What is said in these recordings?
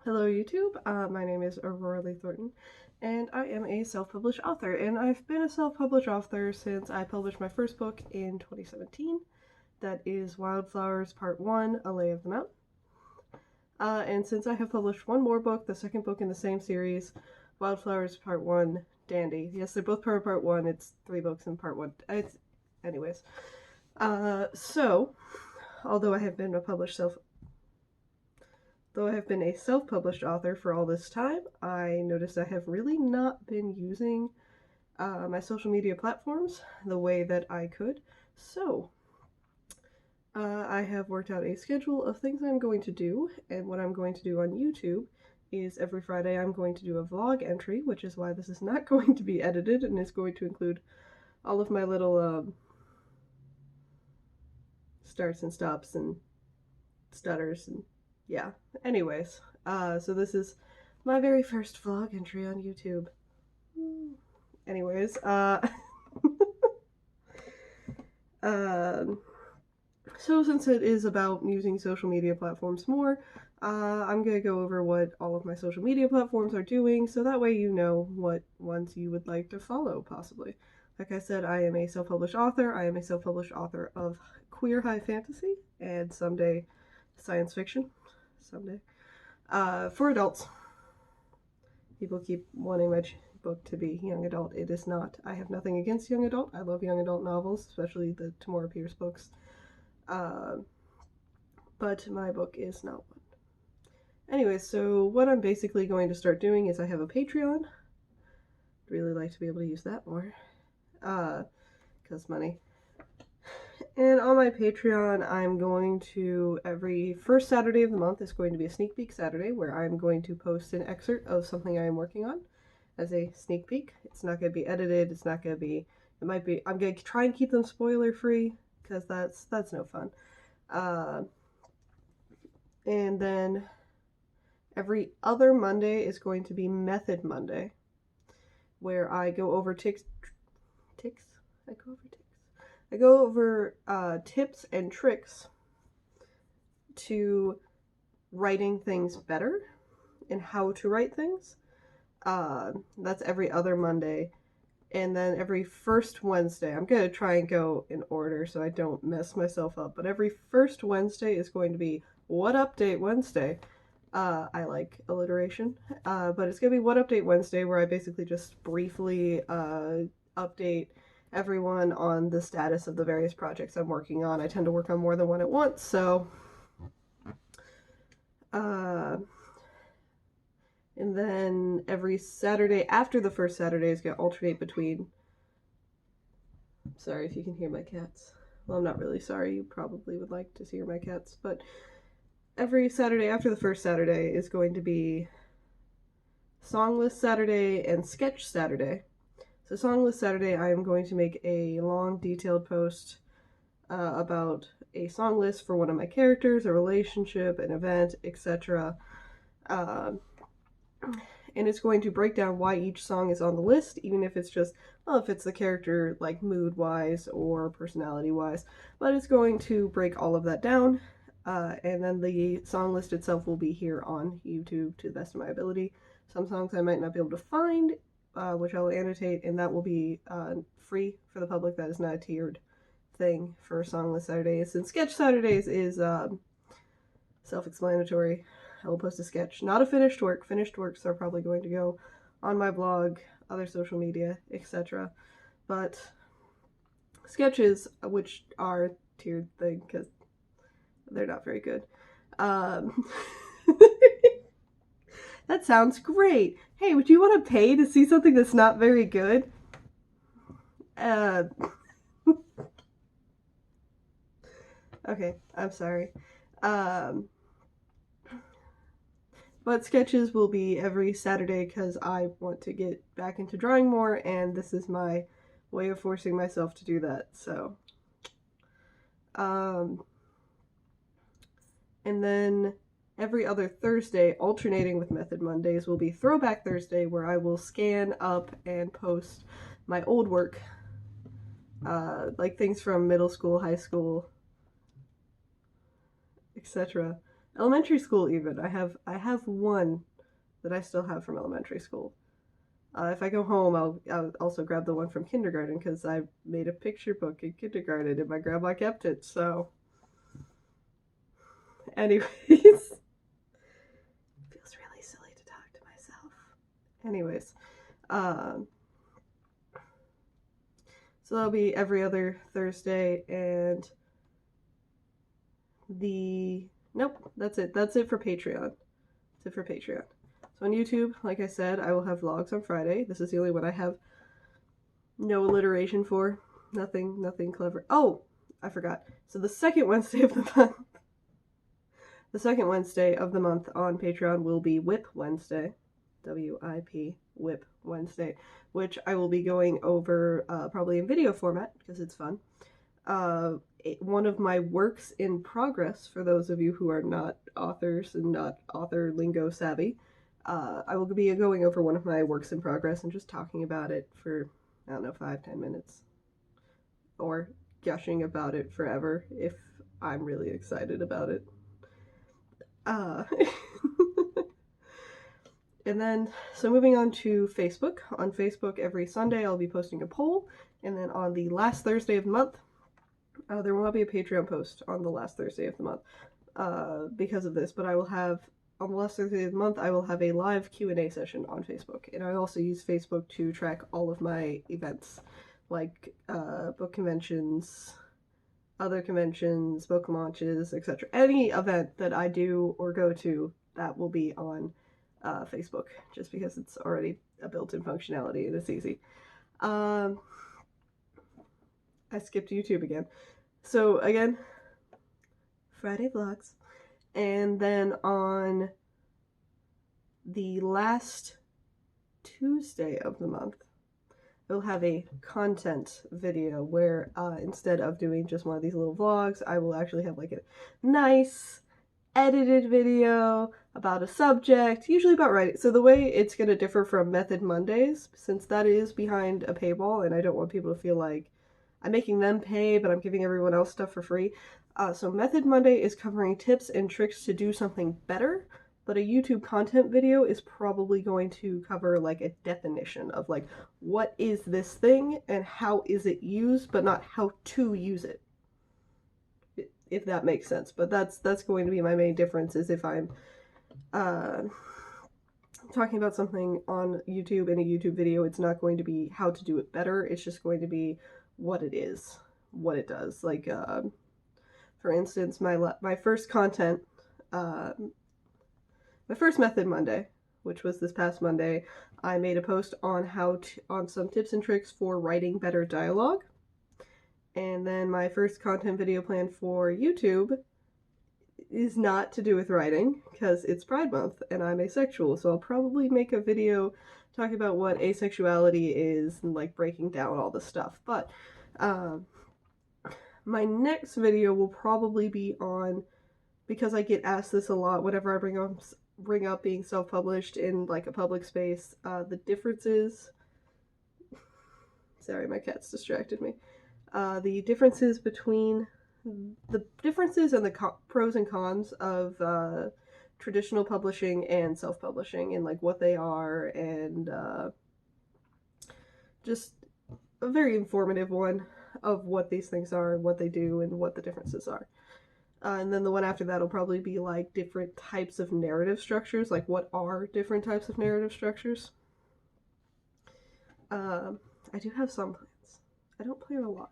Hello YouTube, my name is Aurora Lee Thornton, and I am a self-published author, and I've been a self-published author since I published my first book in 2017. That is Wildflowers Part 1, A Lay of the Mountain. And since I have published one more book, the second book in the same series, Wildflowers Part 1, Dandy. Yes, they're both part 1, it's 3 books in part 1. Anyways. So, although I have been a self-published author for all this time, I noticed I have really not been using my social media platforms the way that I could. So, I have worked out a schedule of things I'm going to do, and what I'm going to do on YouTube is every Friday I'm going to do a vlog entry, which is why this is not going to be edited and is going to include all of my little starts and stops and stutters and yeah. Anyways, so this is my very first vlog entry on YouTube. Anyways, so since it is about using social media platforms more, I'm gonna go over what all of my social media platforms are doing, so that way you know what ones you would like to follow, possibly. Like I said, I am a self-published author. I am a self-published author of queer high fantasy and someday science fiction. Someday. For adults. People keep wanting my book to be young adult. It is not. I have nothing against young adult. I love young adult novels, especially the Tamora Pierce books. But my book is not one. Anyways, so what I'm basically going to start doing is I have a Patreon. I'd really like to be able to use that more. Because money. And on my Patreon, I'm going to, every first Saturday of the month is going to be a sneak peek Saturday where I'm going to post an excerpt of something I am working on as a sneak peek. It's not going to be edited, it's not going to be, it might be, I'm going to try and keep them spoiler free because that's no fun. And then every other Monday is going to be Method Monday where I go over tips and tricks to writing things better and how to write things. That's every other Monday. And then every first Wednesday, I'm going to try and go in order so I don't mess myself up, but every first Wednesday is going to be What Update Wednesday. I like alliteration, but it's going to be What Update Wednesday, where I basically just briefly update everyone on the status of the various projects I'm working on. I tend to work on more than one at once, so and then every Saturday after the first Saturday is going to alternate between, sorry if you can hear my cats. Well, I'm not really sorry, you probably would like to hear my cats, but every Saturday after the first Saturday is going to be Songless Saturday and Sketch Saturday. So Songless Saturday, I am going to make a long, detailed post about a song list for one of my characters, a relationship, an event, etc. And it's going to break down why each song is on the list, even if it's just, well, if it's the character, like, mood-wise or personality-wise. But it's going to break all of that down, and then the song list itself will be here on YouTube to the best of my ability. Some songs I might not be able to find, which I will annotate, and that will be free for the public. That is not a tiered thing for Songless Saturdays. And Sketch Saturdays is self-explanatory. I will post a sketch. Not a finished work. Finished works are probably going to go on my blog, other social media, etc. But sketches, which are tiered thing, because they're not very good. That sounds great. Hey, would you want to pay to see something that's not very good? Okay, I'm sorry. But sketches will be every Saturday because I want to get back into drawing more, and this is my way of forcing myself to do that, so. And then every other Thursday, alternating with Method Mondays, will be Throwback Thursday, where I will scan up and post my old work, like things from middle school, high school, etc. Elementary school even. I have one that I still have from elementary school. If I go home, I'll also grab the one from kindergarten because I made a picture book in kindergarten and my grandma kept it. So, anyways, feels really silly to talk to myself. Anyways, um, so that'll be every other Thursday, and nope, that's it. That's it for Patreon. That's it for Patreon. So on YouTube, like I said, I will have vlogs on Friday. This is the only one I have no alliteration for. Nothing clever. Oh, I forgot. So the second Wednesday of the month, on Patreon will be Whip Wednesday. WIP, Whip Wednesday, which I will be going over probably in video format because it's fun. One of my works in progress, for those of you who are not authors and not author lingo savvy, I will be going over one of my works in progress and just talking about it for, I don't know, 5-10 minutes. Or gushing about it forever if I'm really excited about it. And then, so moving on to Facebook. On Facebook, every Sunday I'll be posting a poll, and then on the last Thursday of the month, there will not be a Patreon post on the last Thursday of the month because of this, but I will have, on the last Thursday of the month, I will have a live Q&A session on Facebook, and I also use Facebook to track all of my events, like book conventions, other conventions, book launches, etc. Any event that I do or go to, that will be on Facebook, just because it's already a built-in functionality and it's easy. I skipped YouTube again. So again, Friday vlogs, and then on the last Tuesday of the month, we'll have a content video where instead of doing just one of these little vlogs, I will actually have like a nice edited video about a subject, usually about writing. So the way it's going to differ from Method Mondays, since that is behind a paywall and I don't want people to feel like I'm making them pay, but I'm giving everyone else stuff for free. So Method Monday is covering tips and tricks to do something better, but a YouTube content video is probably going to cover like a definition of like, what is this thing and how is it used, but not how to use it. If that makes sense. But that's going to be my main difference, is if I'm talking about something on YouTube in a YouTube video, it's not going to be how to do it better, it's just going to be what it is, what it does. Like, for instance, my first content, my first Method Monday, which was this past Monday, I made a post on on some tips and tricks for writing better dialogue. And then my first content video plan for YouTube is not to do with writing, because it's Pride Month and I'm asexual, so I'll probably make a video talking about what asexuality is and like breaking down all the stuff. But my next video will probably be on, because I get asked this a lot whenever I bring up being self-published in like a public space, the differences. Sorry, my cat's distracted me. The differences between the differences and the pros and cons of traditional publishing and self-publishing, and like what they are, and just a very informative one of what these things are, what they do, and what the differences are. And then the one after that will probably be like different types of narrative structures, like what are different types of narrative structures. I do have some plans. I don't plan a lot,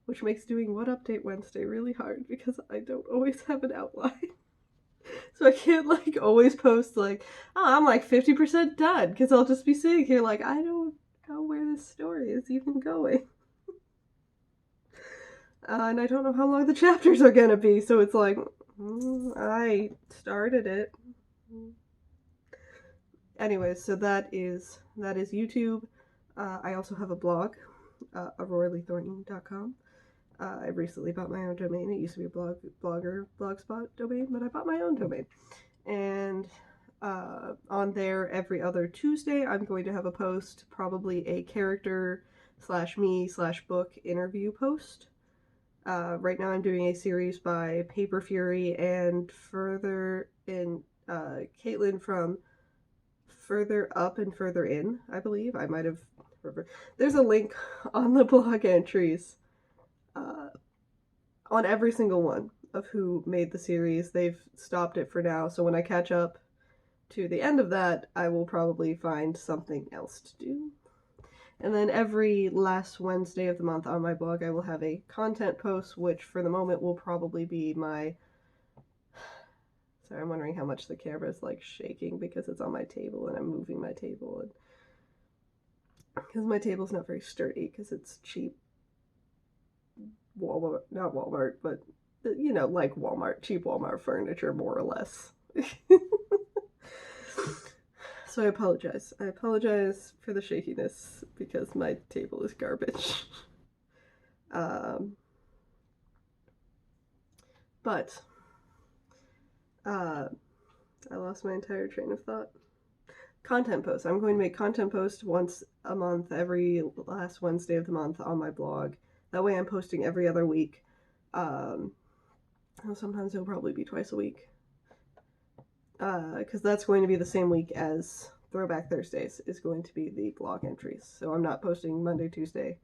which makes doing What Update Wednesday really hard because I don't always have an outline. So I can't like always post like, oh, I'm like 50% done, because I'll just be sitting here like, I don't know where this story is even going. And I don't know how long the chapters are gonna be, so it's like, I started it. Anyways, so that is YouTube. I also have a blog, AuroraLeeThornton.com. I recently bought my own domain. It used to be a blogspot domain, but I bought my own domain. And on there, every other Tuesday, I'm going to have a post, probably a character /me/book interview post. Right now I'm doing a series by Paper Fury and Caitlin from Further Up and Further In, I believe. I might have. There's a link on the blog entries on every single one of who made the series. They've stopped it for now, so when I catch up to the end of that, I will probably find something else to do. And then every last Wednesday of the month on my blog, I will have a content post, which for the moment will probably be my. Sorry, I'm wondering how much the camera is like shaking because it's on my table and I'm moving my table. And because my table's not very sturdy because it's cheap Walmart, not Walmart, but you know, like Walmart, cheap Walmart furniture, more or less. So I apologize. I apologize for the shakiness because my table is garbage. But I lost my entire train of thought. Content posts. I'm going to make content posts once a month, every last Wednesday of the month on my blog. That way I'm posting every other week. Sometimes it'll probably be twice a week. Because that's going to be the same week as Throwback Thursdays is going to be the blog entries. So I'm not posting Monday, Tuesday.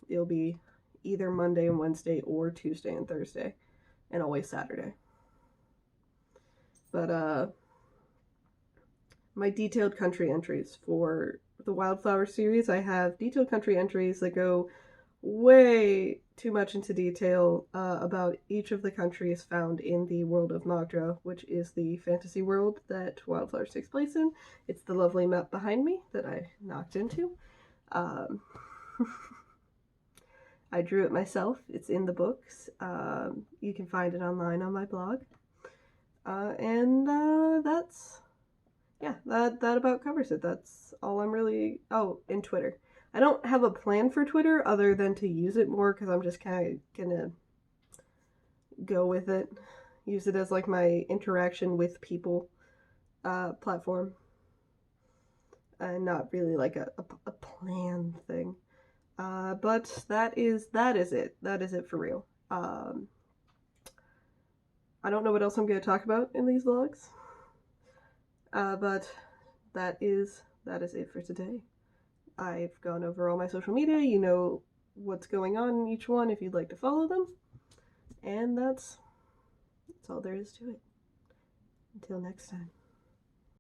It'll be either Monday and Wednesday or Tuesday and Thursday, and always Saturday. But my detailed country entries for the Wildflower series, I have detailed country entries that go way too much into detail about each of the countries found in the world of Magdra, which is the fantasy world that Wildflowers takes place in. It's the lovely map behind me that I knocked into. I drew it myself. It's in the books. You can find it online on my blog. That's, yeah, that about covers it. That's all I'm really, oh, and Twitter. I don't have a plan for Twitter other than to use it more because I'm just kind of gonna go with it. Use it as like my interaction with people platform. And not really like a plan thing. But that is it. That is it for real. I don't know what else I'm going to talk about in these vlogs. But that is it for today. I've gone over all my social media. You know what's going on in each one if you'd like to follow them. And that's all there is to it. Until next time.